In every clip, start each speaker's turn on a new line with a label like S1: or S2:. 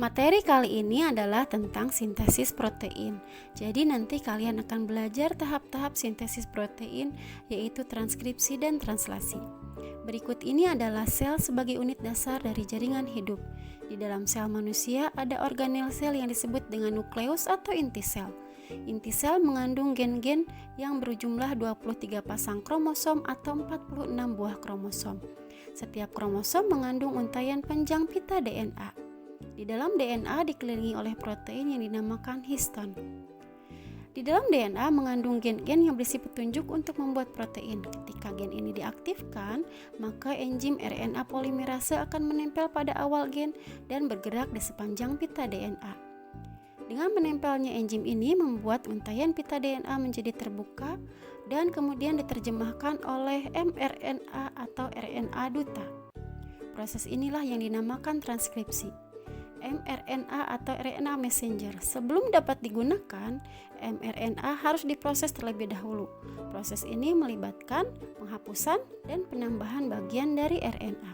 S1: Materi kali ini adalah tentang sintesis protein. Jadi nanti kalian akan belajar tahap-tahap sintesis protein, yaitu transkripsi dan translasi. Berikut ini adalah sel sebagai unit dasar dari jaringan hidup. Di dalam sel manusia ada organel sel yang disebut dengan nukleus atau inti sel. Inti sel mengandung gen-gen yang berjumlah 23 pasang kromosom atau 46 buah kromosom. Setiap kromosom mengandung untayan panjang pita DNA. Di dalam DNA dikelilingi oleh protein yang dinamakan histon. Di dalam DNA mengandung gen-gen yang berisi petunjuk untuk membuat protein. Ketika gen ini diaktifkan, maka enzim RNA polimerase akan menempel pada awal gen dan bergerak di sepanjang pita DNA. Dengan menempelnya enzim ini membuat untayan pita DNA menjadi terbuka dan kemudian diterjemahkan oleh mRNA atau RNA duta. Proses inilah yang dinamakan transkripsi. mRNA atau RNA messenger. Sebelum dapat digunakan, mRNA harus diproses terlebih dahulu. Proses ini melibatkan penghapusan dan penambahan bagian dari RNA.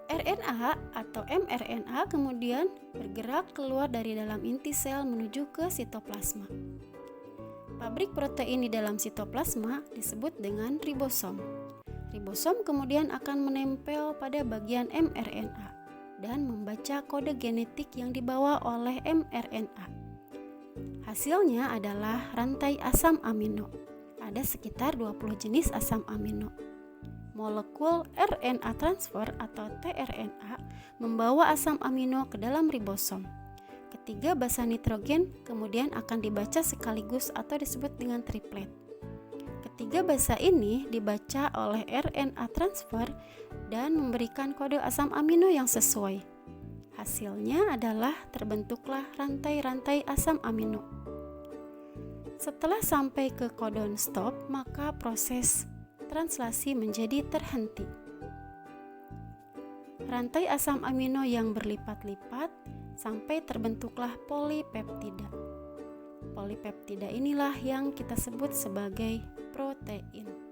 S1: RNA atau mRNA kemudian bergerak keluar dari dalam inti sel menuju ke sitoplasma. Pabrik protein di dalam sitoplasma disebut dengan ribosom. Ribosom kemudian akan menempel pada bagian mRNA dan membaca kode genetik yang dibawa oleh mRNA. Hasilnya adalah rantai asam amino. Ada sekitar 20 jenis asam amino. Molekul RNA transfer atau tRNA membawa asam amino ke dalam ribosom. Ketiga basa nitrogen kemudian akan dibaca sekaligus atau disebut dengan triplet. Ketiga basa ini dibaca oleh RNA transfer dan memberikan kode asam amino yang sesuai. Hasilnya adalah terbentuklah rantai-rantai asam amino. Setelah sampai ke kodon stop, maka proses translasi menjadi terhenti. Rantai asam amino yang berlipat-lipat sampai terbentuklah polipeptida. Polipeptida inilah yang kita sebut sebagai protein.